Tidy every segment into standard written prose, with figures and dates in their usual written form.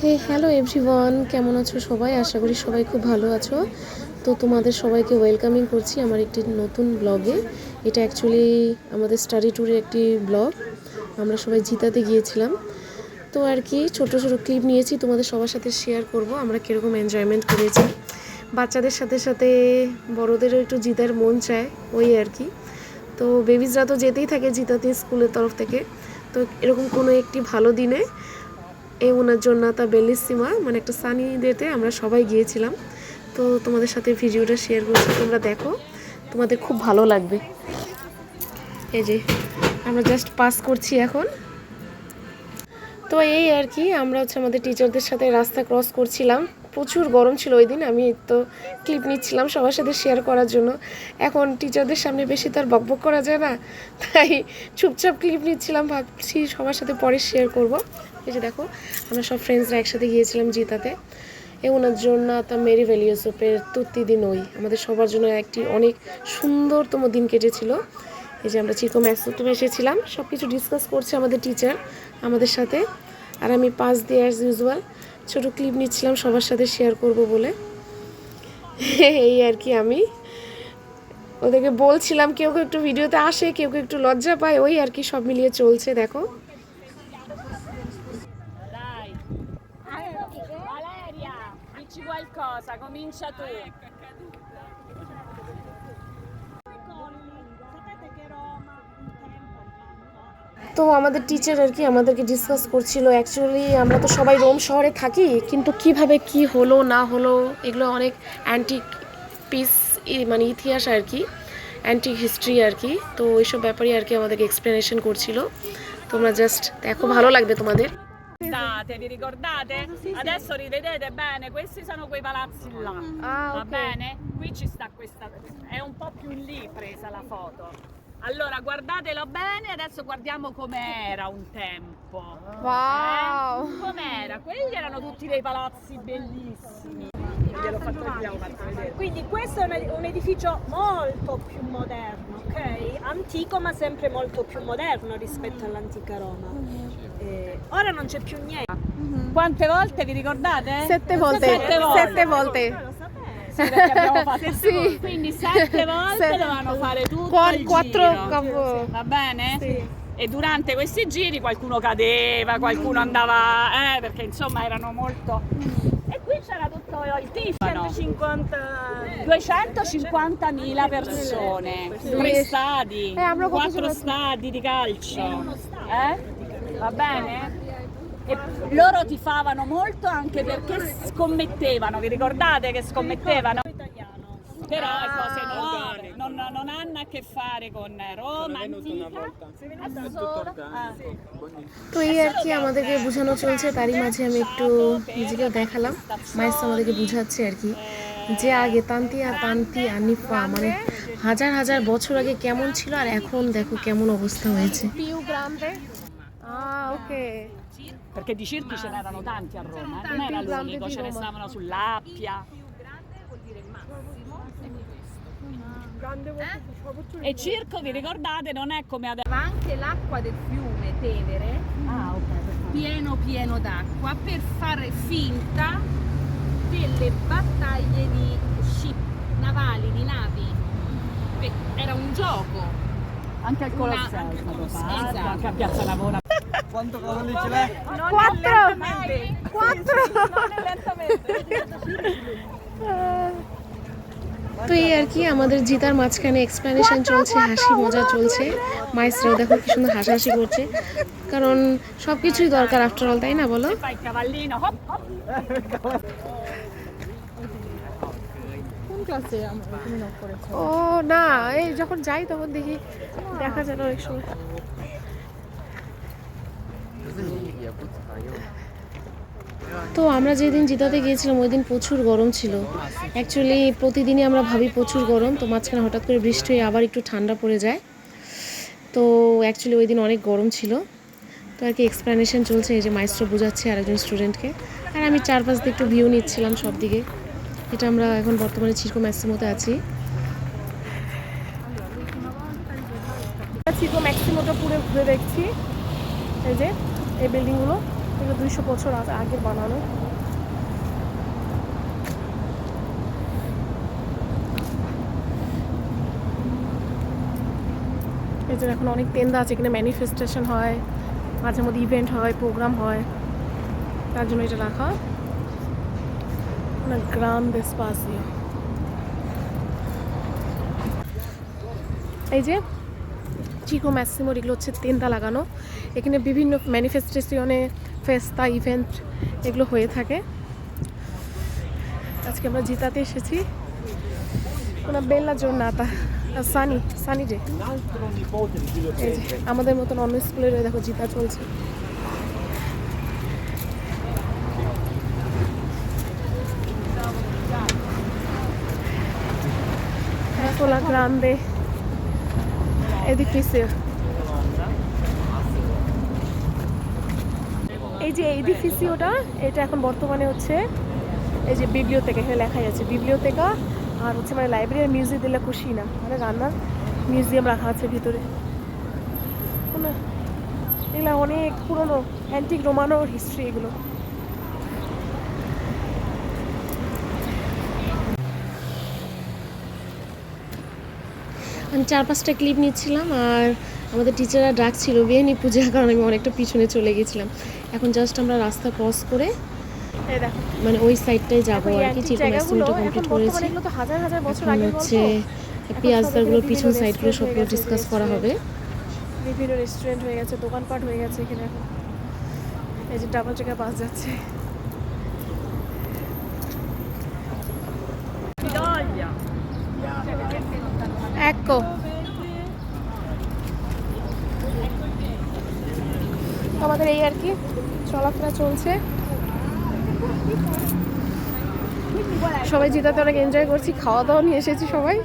হে hello everyone, কেমন আছো সবাই? আশা করি সবাই খুব ভালো আছো। তো তোমাদের সবাইকে ওয়েলকামিং করছি আমার একটি নতুন ব্লগে। এটা অ্যাকচুয়ালি আমাদের স্টাডি ট্যুরের একটি ব্লগ। আমরা সবাই জিতাতে গিয়েছিলাম, তো আর কি ছোট ছোট ক্লিপ নিয়েছি, তোমাদের সবার সাথে শেয়ার করব আমরা কীরকম এনজয়মেন্ট করেছি। বাচ্চাদের সাথে সাথে বড়োদেরও একটু জিতার মন চায়, ওই আর কি। তো বেবিজরা তো যেতেই থাকে জিতাতে স্কুলের তরফ থেকে। তো এরকম কোনো একটি ভালো দিনে এই ওনার জন্য তা বেলিসিমা মানে একটা সানি ডেতে আমরা সবাই গিয়েছিলাম। তো তোমাদের সাথে ভিডিওটা শেয়ার করছি, তোমরা দেখো, তোমাদের খুব ভালো লাগবে। এই যে আমরা জাস্ট পাস করছি এখন। তো এই আর কি, আমরা আমাদের টিচারদের সাথে রাস্তা ক্রস করছিলাম। প্রচুর গরম ছিল ওই দিন, আমি তো ক্লিপ নিচ্ছিলাম সবার সাথে শেয়ার করার জন্য। এখন টিচারদের সামনে বেশি তো আর বকবক করা যায় না, তাই চুপচাপ ক্লিপ নিচ্ছিলাম, ভাবছি সবার সাথে পরে শেয়ার করব। এই যে দেখো, আমরা সব ফ্রেন্ডসরা একসাথে গিয়েছিলাম জিতাতে। এ ওনার জন্য তা মেরি ভ্যালিওসোপের তুত্তি দিন ওই আমাদের সবার জন্য একটি অনেক সুন্দরতম দিন কেটেছিল। এই যে আমরা চিকো ম্যাথসে এসেছিলাম, সব কিছু ডিসকাস করছে আমাদের টিচার আমাদের সাথে, আর আমি পাস দিয়ে অ্যাজ ইউজুয়াল ছোটো ক্লিপ নিচ্ছিলাম সবার সাথে শেয়ার করব বলে। এই আর কি, আমি ওদেরকে বলছিলাম, কেউ কেউ একটু ভিডিওতে আসে, কেউ কেউ একটু লজ্জা পায়, ওই আর কি সব মিলিয়ে চলছে। দেখো qualcosa, comincia tu. তো আমাদের টিচার আর কি আমাদেরকে ডিসকাস করছিল। অ্যাকচুয়ালি আমরা তো সবাই রোম শহরে থাকি, কিন্তু কিভাবে কি হলো না হলো এগুলো অনেক অ্যান্টিক পিস, মানে ইতিহাস আর কি, অ্যান্টিক হিস্ট্রি আর কি। তো এইসব ব্যাপারে আর কি আমাদেরকে এক্সপ্লেনেশন করছিল। তোমরা জাস্ট দেখো, ভালো লাগবে তোমাদের। Vi ricordate? Adesso rivedete bene, questi sono quei palazzi là. Va bene? Qui ci sta questa, è un po' più lì presa la foto. Allora guardatelo bene, adesso guardiamo com'era un tempo. Wow! Com'era? Quelli erano tutti dei palazzi bellissimi. Gliel'ho fatto vedere. Quindi questo è un edificio molto più moderno, ok? Antico ma sempre molto più moderno rispetto all'antica Roma. Ora non c'è più niente. Quante volte vi ricordate? 7 volte. 7 volte. Sì, perché abbiamo fatto quindi 7 volte dovevano fare tutto il giro. Va bene? Sì. E durante questi giri qualcuno cadeva, qualcuno andava, perché insomma erano molto. E qui c'era tutto il tifano. 250.000 persone, 3 stadi, 4 stadi di calcio. Va bene? E loro tifavano molto anche perché scommettevano, vi ricordate che scommettevano? Però è cose nuove, non hanno a che fare con Roma antica, তো এই আর কি আমাদেরকে বোঝানো চলছে, তারই মাঝে আমি একটু নিজেকে দেখালাম। মায়ের আমাদেরকে বুঝাচ্ছে আর কি, যে আগে তান্তি আনিফা মানে হাজার হাজার বছর আগে কেমন ছিল, আর এখন দেখো কেমন অবস্থা হয়েছে। Più grande? Ah, ok. perché di circhi ce n'erano tanti a Roma, non era l'unico, ce ne stavano sull'Appia. E circo, vi ricordate, non è come adesso. Anche l'acqua del fiume Tevere pieno d'acqua per fare finta delle battaglie di ship navali, di navi. Era un gioco. Anche al Colosseo è stato fatto, anche a Piazza Navona. Quanto cavalli ce l'hai? 4 তো এই আর কি আমাদের জিতার মাঝখানে explanation চলছে, হাসি মজা চলছে। মাইস্ট্রাও দেখো কি সুন্দর হাসাহাসি করছে, কারণ সব কিছুই দরকার আফটার অল, তাই না বলো? Fai il cavallino, hop hop. কোন ক্লাসে আমরা তুমি নক করেছো? ও না, এই যখন যাই তখন দেখি দেখা যায় না অনেক সময়। তো আমরা যেদিন জিতাতে গিয়েছিলাম ওই দিন প্রচুর গরম ছিল। অ্যাকচুয়ালি প্রতিদিনই আমরা ভাবি প্রচুর গরম, তো মাঝখানে হঠাৎ করে বৃষ্টি হয়ে আবার একটু ঠান্ডা পড়ে যায়। তো অ্যাকচুয়ালি ওই দিন অনেক গরম ছিল। তো আর কি এক্সপ্লেনেশন চলছে, এই যে মাইস্ট্রো বোঝাচ্ছে আরেকজন স্টুডেন্টকে, আর আমি চারপাশ দিয়ে একটু ভিউ নিচ্ছিলাম সব দিকে। এটা আমরা এখন বর্তমানে চিরকো ম্যাক্সিমোতে আছি। চিরকো ম্যাক্সিমোটা পুরো ঘুরে দেখছি, এই যে এই বিল্ডিংগুলো এগুলো 200 বছর আগে বানানো। এই যে এখন অনেক তেন্দা আছে, এখানে ম্যানিফেস্টেশন হয়, মাঝে মধ্যে ইভেন্ট হয়, প্রোগ্রাম হয়, তার জন্য এটা রাখা। না গ্রান্ডে স্পাসিও। এই যে চিকো ম্যাক্সিমোর এগুলো হচ্ছে তেন্দা লাগানো, এখানে বিভিন্ন ম্যানিফেস্টেশনে, ফেস্তা, ইভেন্ট এগুলো হয়ে থাকে। আজকে আমরা জিতাতে এসেছি। ওনা বেল্লা জোনাতা সানি ডে। এই যে আমাদের মতন অন্য স্কুলের দেখো জিতা চলছে। Eccola grande edificio. এই যে এডিফিসিওটা, এটা এখন বর্তমানে হচ্ছে এই যে বিবলিওতেকা, এখানে লেখাই আছে বিবলিওতেকা, আর হচ্ছে মানে লাইব্রেরি মিউজিয়াম দিলা কুশিনা, মানে রান্নার মিউজিয়াম রাখা আছে ভিতরে। এগুলো অনেক পুরনো অ্যান্টিক রোমানো হিস্ট্রি এগুলো। আমি 4-5টা ক্লিপ নিচ্ছিলাম আর আমাদের টিচাররা ডাকছিল বিয়েনি পূজা, কারণ আমি অনেকটা পিছনে চলে গেছিলাম। এখন জাস্ট আমরা রাস্তা ক্রস করে মানে ওই সাইডটাই যাবো আর কি। চিকো ম্যাক্সিমোটা কমপ্লিট করেছি। এখন হচ্ছে পিয়াজদারগুলোর পিছন সাইডগুলো সবগুলো ডিসকাস করা হবে। বিভিন্ন রেস্টুরেন্ট হয়ে গেছে, দোকানপাট হয়ে গেছে এখানে এখন। এই যে ডাবল ট্রেকার বাস যাচ্ছে। Ecco. আমাদের এই আর কি চলাফেরা চলছে, সবাই জিতাতে অনেক এনজয় করছি, খাওয়া দাওয়া নিয়ে এসেছি সবাই।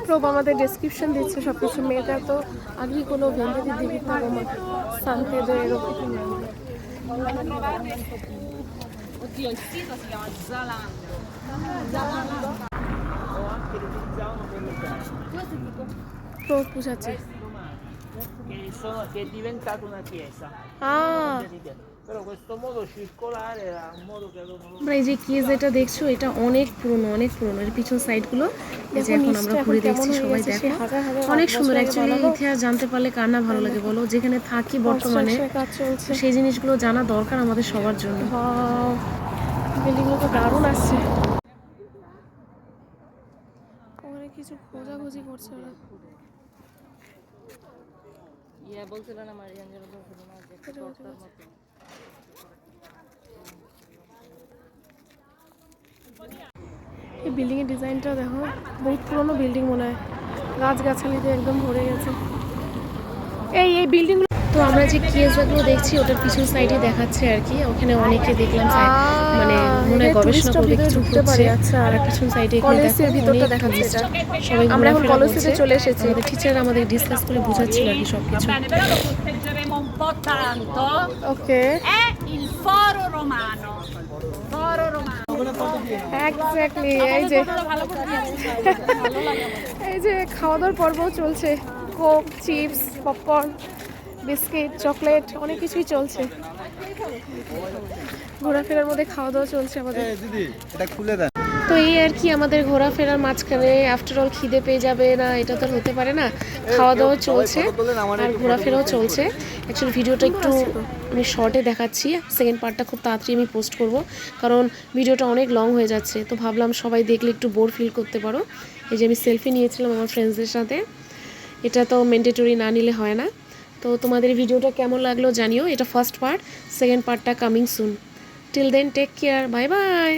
প্রভু আমাদের ডেসক্রিপশন দিচ্ছে সবকিছু। মেয়েটা তো আগেই কোনো ভেন্ডি দিবি সানপেদো এরকম। Oddio, il sito si chiama Zalando. O anche utilizzavano per le case. প্রভু বুঝাচ্ছে Che è diventato una chiesa. Però questo modo circolare era un modo che avevano. আমরা এই যে কেজ এটা দেখছো, এটা অনেক পুরনো অনেক পুরনো। এর পিছন সাইডগুলো এই যে এখন আমরা ঘুরে দেখছি, সবাই দেখো অনেক সুন্দর। অ্যাকচুয়ালি ইতিহাস জানতে পারলে কার না ভালো লাগে বলো? যেখানে থাকি বর্তমানে সেই জিনিসগুলো জানা দরকার আমাদের সবার জন্য। বিল্ডিংগুলো তো দারুণ আসছে। ওখানে কিছু খোঁজাখুঁজি করছে ওরা। বলছিল না মারিয়াঞ্জেল বলছিল না যে একটা দরকার মতো। এই বিল্ডিং এর ডিজাইনটা দেখো, বহুত পুরনো বিল্ডিং মনে হয়, গাছগাছালিতে একদম ভরে গেছে। এই বিল্ডিং তো আমরা যে কেজগুলো দেখছি ওটার পিছন সাইডে দেখাচ্ছে আর কি। ওখানে অনেকে দেখলাম মানে মনে হয় গবেষণা করতে কিছু ঢুকতে পারে। আচ্ছা, আর পিছন সাইডে কলেজের ভিতরটা দেখাচ্ছে এটা। সবাই আমরা এখন কলেজে চলে এসেছি। আমাদের টিচার আমাদের ডিসকাস করে বুঝাচ্ছিল আর কি সবকিছু। Bene, però lo corteggeremo un po' tanto. ওকে, È il Foro Romano. Foro Romano. Exactly. এই যে খাওয়া দাওয়ার পর্ব চলছে, Coke, chips, popcorn, biscuit, chocolate, অনেক কিছুই চলছে। ঘোরাফেরার মধ্যে খাওয়া দাওয়া চলছে আমাদের। দিদি এটা খুলে দেন। তো এই আর কি আমাদের ঘোরাফেরার মাঝখানে আফটার অল খিদে পেয়ে যাবে না, এটা তো হতে পারে না। খাওয়া দাওয়া চলছে আর ঘোরাফেরাও চলছে। অ্যাকচুয়ালি ভিডিওটা একটু আমি শর্টে দেখাচ্ছি, সেকেন্ড পার্টটা খুব তাড়াতাড়ি আমি পোস্ট করব, কারণ ভিডিওটা অনেক লং হয়ে যাচ্ছে। তো ভাবলাম সবাই দেখলে একটু বোর ফিল করতে পারো। এই যে আমি সেলফি নিয়েছিলাম আমার ফ্রেন্ডসদের সাথে, এটা তো ম্যান্ডেটরি না নিলে হয় না। তো তোমাদের ভিডিওটা কেমন লাগলো জানিও। এটা ফার্স্ট পার্ট, সেকেন্ড পার্টটা coming soon. Till then take care, bye by.